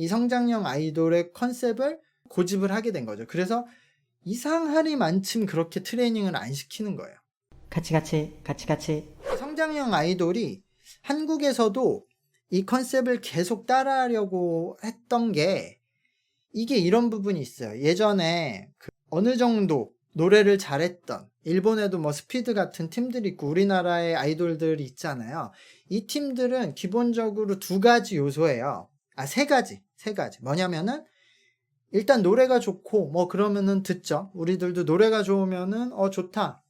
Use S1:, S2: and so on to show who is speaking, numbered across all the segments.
S1: 이 성장형 아이돌의 컨셉을 고집을 하게 된 거죠. 그래서 이상하리만침 그렇게 트레이닝을 안 시키는 거예요.
S2: 같이.
S1: 성장형 아이돌이 한국에서도 이 컨셉을 계속 따라하려고 했던 게 이게 이런 부분이 있어요. 예전에 어느 정도 노래를 잘했던 일본에도 뭐 스피드 같은 팀들이 있고 우리나라의 아이돌들이 있잖아요. 이 팀들은 기본적으로 두 가지 요소예요. 세 가지. 뭐냐면은 일단 노래가 좋고 뭐 그러면은 듣죠. 우리들도 노래가 좋으면은 좋다.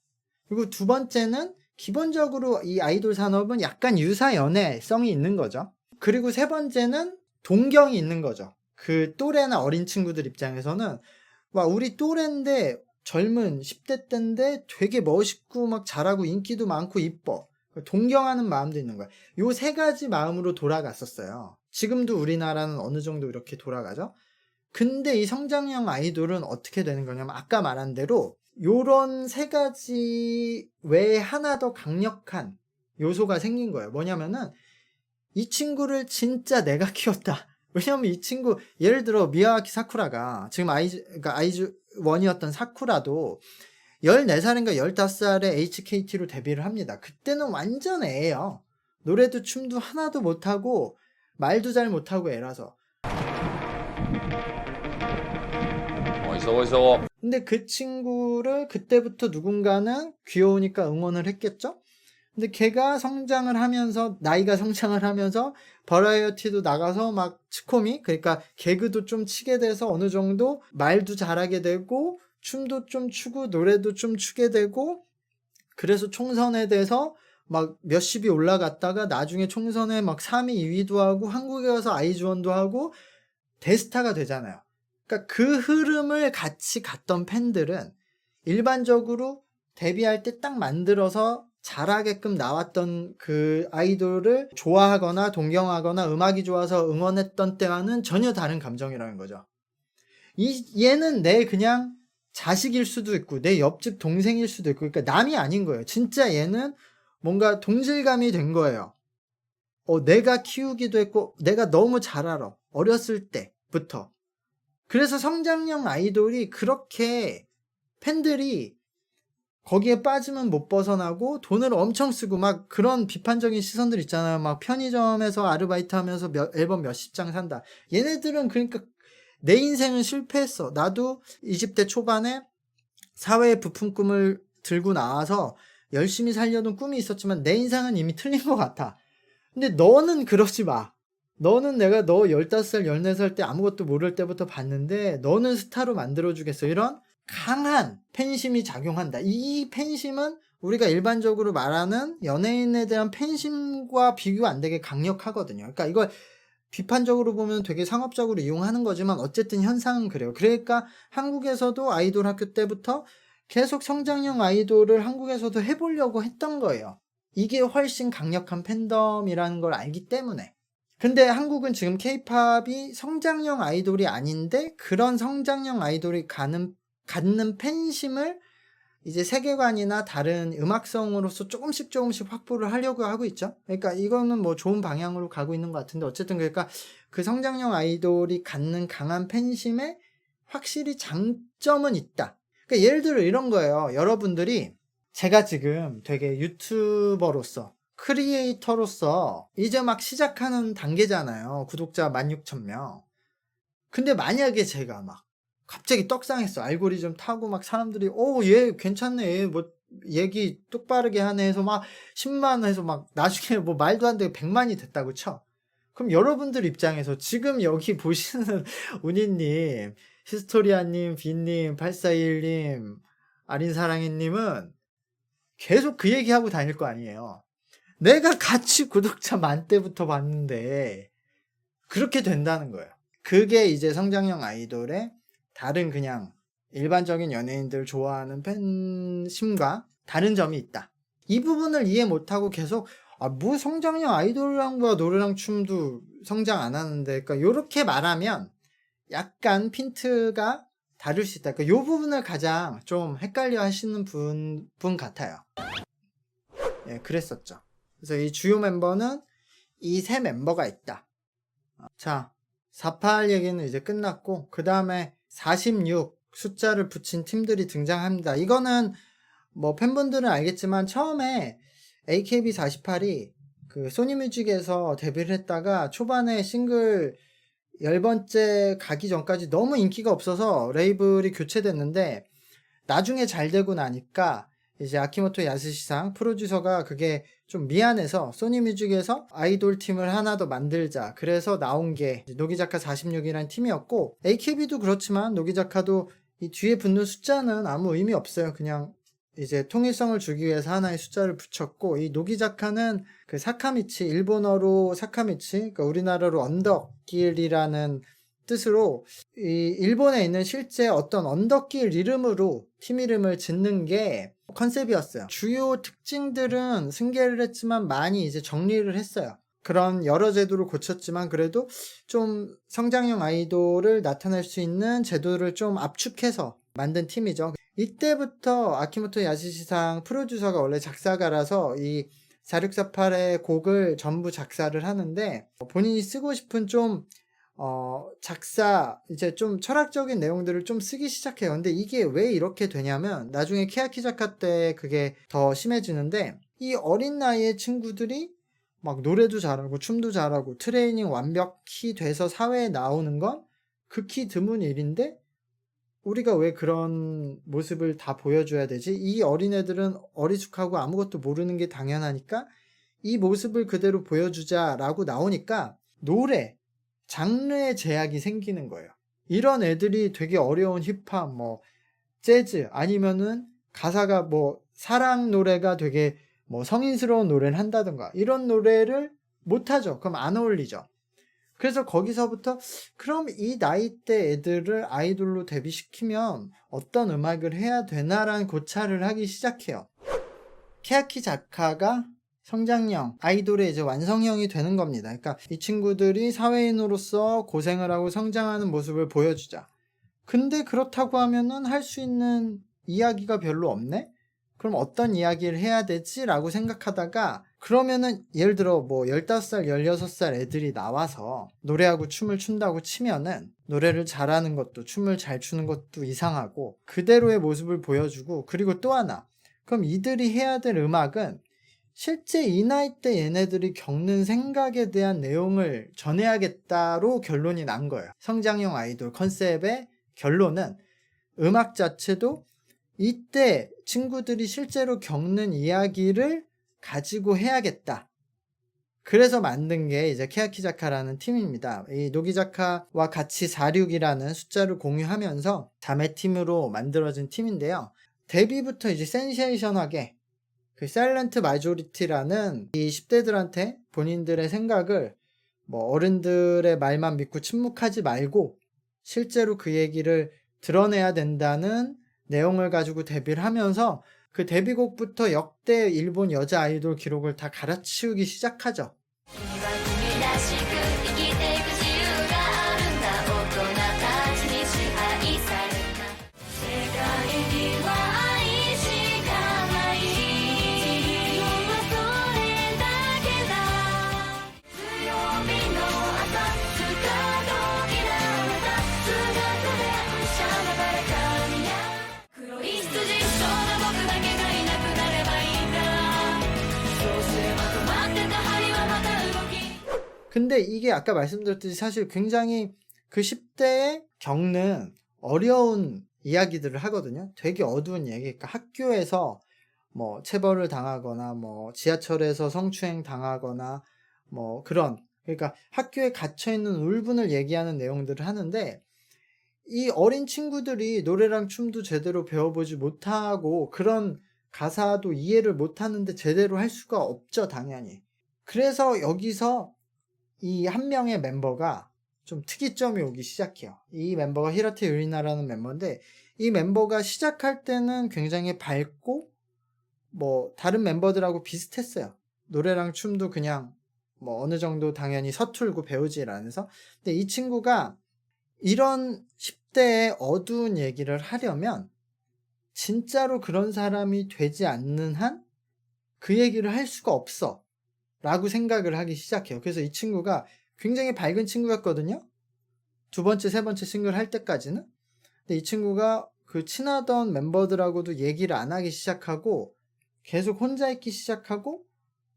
S1: 그리고 두 번째는 기본적으로 이 아이돌 산업은 약간 유사연애성이 있는 거죠. 그리고 세 번째는 동경이 있는 거죠. 그 또래나 어린 친구들 입장에서는 와 우리 또래인데 젊은 10대 때인데 되게 멋있고 막 잘하고 인기도 많고 이뻐. 동경하는 마음도 있는 거야. 요 세 가지 마음으로 돌아갔었어요. 지금도 우리나라는 어느 정도 이렇게 돌아가죠. 근데 이 성장형 아이돌은 어떻게 되는 거냐면 아까 말한 대로 요런 세 가지 외에 하나 더 강력한 요소가 생긴 거예요. 뭐냐면은 이 친구를 진짜 내가 키웠다. 왜냐면 이 친구 예를 들어 미야와키 사쿠라가 지금 아이즈 원이었던 사쿠라도 14살인가 15살에 HKT로 데뷔를 합니다. 그때는 완전 애예요. 노래도 춤도 하나도 못하고 말도 잘 못하고 애라서.
S3: 어이소.
S1: 근데 그 친구를 그때부터 누군가는 귀여우니까 응원을 했겠죠? 근데 걔가 성장을 하면서 나이가 성장을 하면서 버라이어티도 나가서 막 치코미 그러니까 개그도 좀 치게 돼서 어느 정도 말도 잘하게 되고 춤도 좀 추고 노래도 좀 추게 되고 그래서 총선에 대해서 막 몇십이 올라갔다가 나중에 총선에 막 3위 2위도 하고 한국에 가서 아이즈원도 하고 대스타가 되잖아요. 그러니까 그 흐름을 같이 갔던 팬들은 일반적으로 데뷔할 때 딱 만들어서 잘하게끔 나왔던 그 아이돌을 좋아하거나 동경하거나 음악이 좋아서 응원했던 때와는 전혀 다른 감정이라는 거죠. 얘는 내 그냥 자식일 수도 있고 내 옆집 동생일 수도 있고 그러니까 남이 아닌 거예요. 진짜 얘는 뭔가 동질감이 된 거예요. 내가 키우기도 했고 내가 너무 잘 알아. 어렸을 때부터. 그래서 성장형 아이돌이 그렇게 팬들이 거기에 빠지면 못 벗어나고 돈을 엄청 쓰고 막 그런 비판적인 시선들 있잖아요. 막 편의점에서 아르바이트 하면서 앨범 몇십 장 산다. 얘네들은 그러니까 내 인생은 실패했어. 나도 20대 초반에 사회의 부푼 꿈을 들고 나와서 열심히 살려던 꿈이 있었지만 내 인생은 이미 틀린 것 같아. 근데 너는 그러지 마. 너는 내가 너 15살, 14살 때 아무것도 모를 때부터 봤는데 너는 스타로 만들어주겠어. 이런 강한 팬심이 작용한다. 이 팬심은 우리가 일반적으로 말하는 연예인에 대한 팬심과 비교 안 되게 강력하거든요. 그러니까 이걸 비판적으로 보면 되게 상업적으로 이용하는 거지만 어쨌든 현상은 그래요. 그러니까 한국에서도 아이돌 학교 때부터 계속 성장형 아이돌을 한국에서도 해보려고 했던 거예요. 이게 훨씬 강력한 팬덤이라는 걸 알기 때문에. 근데 한국은 지금 케이팝이 성장형 아이돌이 아닌데 그런 성장형 아이돌이 갖는 팬심을 이제 세계관이나 다른 음악성으로서 조금씩 확보를 하려고 하고 있죠. 그러니까 이거는 뭐 좋은 방향으로 가고 있는 것 같은데 어쨌든 그러니까 그 성장형 아이돌이 갖는 강한 팬심에 확실히 장점은 있다. 그러니까 예를 들어 이런 거예요. 여러분들이 제가 지금 되게 유튜버로서 크리에이터로서 이제 막 시작하는 단계잖아요. 구독자 16,000명. 근데 만약에 제가 막 갑자기 떡상했어. 알고리즘 타고 막 사람들이 얘 괜찮네. 얘 뭐 얘기 똑바르게 하네 해서 막 10만 해서 막 나중에 뭐 말도 안 되게 100만이 됐다고 쳐. 그럼 여러분들 입장에서 지금 여기 보시는 운이님, 히스토리아님, 빈님, 841님, 아린사랑이님은 계속 그 얘기하고 다닐 거 아니에요. 내가 같이 구독자 10,000 때부터 봤는데 그렇게 된다는 거예요. 그게 이제 성장형 아이돌의 다른 그냥 일반적인 연예인들 좋아하는 팬심과 다른 점이 있다. 이 부분을 이해 못하고 계속 뭐 성장형 아이돌이랑 뭐 노래랑 춤도 성장 안 하는데 그러니까 요렇게 말하면 약간 핀트가 다를 수 있다. 그러니까 요 부분을 가장 좀 헷갈려 하시는 분 같아요. 예, 그랬었죠. 그래서 이 주요 멤버는 이 세 멤버가 있다. 자, 48 얘기는 이제 끝났고 그 다음에 46 숫자를 붙인 팀들이 등장합니다. 이거는 뭐 팬분들은 알겠지만 처음에 AKB48이 그 소니뮤직에서 데뷔를 했다가 초반에 싱글 10번째 가기 전까지 너무 인기가 없어서 레이블이 교체됐는데 나중에 잘 되고 나니까 이제 아키모토 야스시상 프로듀서가 그게 좀 미안해서 소니뮤직에서 아이돌 팀을 하나 더 만들자. 그래서 나온 게 노기자카 46이라는 팀이었고 AKB도 그렇지만 노기자카도 이 뒤에 붙는 숫자는 아무 의미 없어요. 그냥 이제 통일성을 주기 위해서 하나의 숫자를 붙였고 이 노기자카는 그 사카미치 일본어로 사카미치 그러니까 우리나라로 언덕길이라는 뜻으로 이 일본에 있는 실제 어떤 언덕길 이름으로 팀 이름을 짓는 게 컨셉이었어요. 주요 특징들은 승계를 했지만 많이 이제 정리를 했어요. 그런 여러 제도를 고쳤지만 그래도 좀 성장형 아이돌을 나타낼 수 있는 제도를 좀 압축해서 만든 팀이죠. 이때부터 아키모토 야스시상 프로듀서가 원래 작사가라서 이 4648의 곡을 전부 작사를 하는데 본인이 쓰고 싶은 좀 작사 이제 좀 철학적인 내용들을 좀 쓰기 시작해요. 근데 이게 왜 이렇게 되냐면 나중에 케야키자카 때 그게 더 심해지는데 이 어린 나이의 친구들이 막 노래도 잘하고 춤도 잘하고 트레이닝 완벽히 돼서 사회에 나오는 건 극히 드문 일인데 우리가 왜 그런 모습을 다 보여줘야 되지? 이 어린애들은 어리숙하고 아무것도 모르는 게 당연하니까 이 모습을 그대로 보여주자라고 나오니까 노래, 장르의 제약이 생기는 거예요. 이런 애들이 되게 어려운 힙합, 뭐 재즈 아니면은 가사가 뭐 사랑 노래가 되게 뭐 성인스러운 노래를 한다든가 이런 노래를 못하죠. 그럼 안 어울리죠. 그래서 거기서부터 그럼 이 나이대 애들을 아이돌로 데뷔시키면 어떤 음악을 해야 되나라는 고찰을 하기 시작해요. 케야키자카가 성장형 아이돌의 이제 완성형이 되는 겁니다. 그러니까 이 친구들이 사회인으로서 고생을 하고 성장하는 모습을 보여주자. 근데 그렇다고 하면은 할 수 있는 이야기가 별로 없네? 그럼 어떤 이야기를 해야 되지? 라고 생각하다가 그러면은 예를 들어 뭐 15살, 16살 애들이 나와서 노래하고 춤을 춘다고 치면은 노래를 잘하는 것도 춤을 잘 추는 것도 이상하고 그대로의 모습을 보여주고 그리고 또 하나 그럼 이들이 해야 될 음악은 실제 이 나이 때 얘네들이 겪는 생각에 대한 내용을 전해야겠다로 결론이 난 거예요. 성장형 아이돌 컨셉의 결론은 음악 자체도 이때 친구들이 실제로 겪는 이야기를 가지고 해야겠다. 그래서 만든 게 이제 케야키자카라는 팀입니다. 이 노기자카와 같이 46이라는 숫자를 공유하면서 자매팀으로 만들어진 팀인데요. 데뷔부터 이제 센세이션하게 그 사일런트 마조리티라는 이 10대들한테 본인들의 생각을 뭐 어른들의 말만 믿고 침묵하지 말고 실제로 그 얘기를 드러내야 된다는 내용을 가지고 데뷔를 하면서 그 데뷔곡부터 역대 일본 여자 아이돌 기록을 다 갈아치우기 시작하죠. 근데 이게 아까 말씀드렸듯이 사실 굉장히 그 10대에 겪는 어려운 이야기들을 하거든요. 되게 어두운 얘기. 그러니까 학교에서 뭐 체벌을 당하거나 뭐 지하철에서 성추행 당하거나 뭐 그런 그러니까 학교에 갇혀 있는 울분을 얘기하는 내용들을 하는데 이 어린 친구들이 노래랑 춤도 제대로 배워보지 못하고 그런 가사도 이해를 못하는데 제대로 할 수가 없죠, 당연히. 그래서 여기서 이 한 명의 멤버가 좀 특이점이 오기 시작해요. 이 멤버가 히라테 유리나라는 멤버인데 이 멤버가 시작할 때는 굉장히 밝고 뭐 다른 멤버들하고 비슷했어요. 노래랑 춤도 그냥 뭐 어느 정도 당연히 서툴고 배우질 않아서. 근데 이 친구가 이런 10대의 어두운 얘기를 하려면 진짜로 그런 사람이 되지 않는 한 그 얘기를 할 수가 없어 라고 생각을 하기 시작해요. 그래서 이 친구가 굉장히 밝은 친구였거든요. 두 번째, 세 번째 싱글 할 때까지는. 근데 이 친구가 그 친하던 멤버들하고도 얘기를 안 하기 시작하고 계속 혼자 있기 시작하고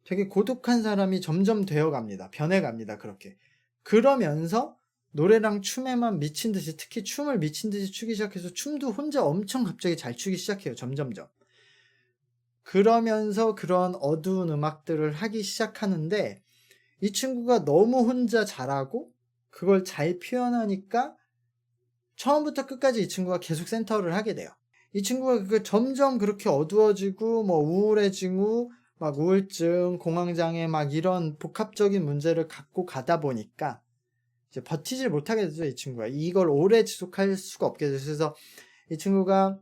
S1: 되게 고독한 사람이 점점 되어갑니다. 변해갑니다. 그렇게. 그러면서 노래랑 춤에만 미친 듯이, 특히 춤을 미친 듯이 추기 시작해서 춤도 혼자 엄청 갑자기 잘 추기 시작해요. 점점점. 그러면서 그런 어두운 음악들을 하기 시작하는데 이 친구가 너무 혼자 잘하고 그걸 잘 표현하니까 처음부터 끝까지 이 친구가 계속 센터를 하게 돼요. 이 친구가 그 점점 그렇게 어두워지고 뭐 우울해지고 막 우울증, 공황장애 막 이런 복합적인 문제를 갖고 가다 보니까 이제 버티질 못하게 되죠. 이 친구가 이걸 오래 지속할 수가 없게 되죠. 그래서 이 친구가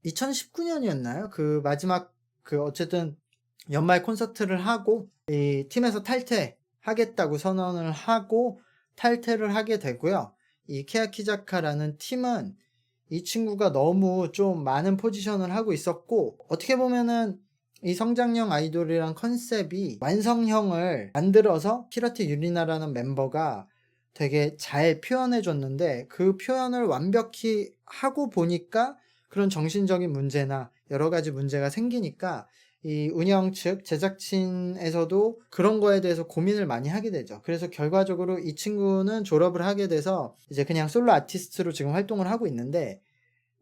S1: 2019년이었나요? 그 마지막 그 어쨌든 연말 콘서트를 하고 이 팀에서 탈퇴하겠다고 선언을 하고 탈퇴를 하게 되고요. 이 케야키자카라는 팀은 이 친구가 너무 좀 많은 포지션을 하고 있었고 어떻게 보면은 이 성장형 아이돌이란 컨셉이 완성형을 만들어서 키라티 유리나라는 멤버가 되게 잘 표현해 줬는데 그 표현을 완벽히 하고 보니까 그런 정신적인 문제나 여러 가지 문제가 생기니까 이 운영 측 제작진에서도 그런 거에 대해서 고민을 많이 하게 되죠. 그래서 결과적으로 이 친구는 졸업을 하게 돼서 이제 그냥 솔로 아티스트로 지금 활동을 하고 있는데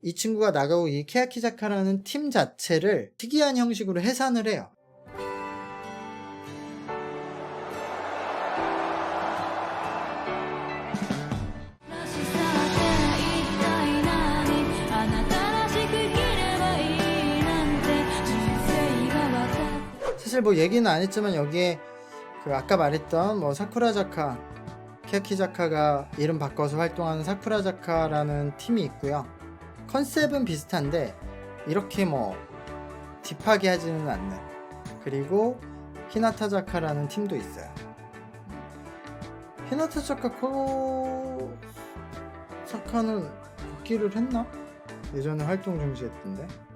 S1: 이 친구가 나가고 이 케야키자카라는 팀 자체를 특이한 형식으로 해산을 해요. 사실 뭐 얘기는 안 했지만 여기에 그 아까 말했던 뭐 사쿠라자카, 케야키자카가 이름 바꿔서 활동하는 사쿠라자카라는 팀이 있고요. 컨셉은 비슷한데 이렇게 뭐 딥하게 하지는 않는. 그리고 히나타자카라는 팀도 있어요. 히나타자카 코사카는 복귀를 했나? 예전에 활동 중지했던데.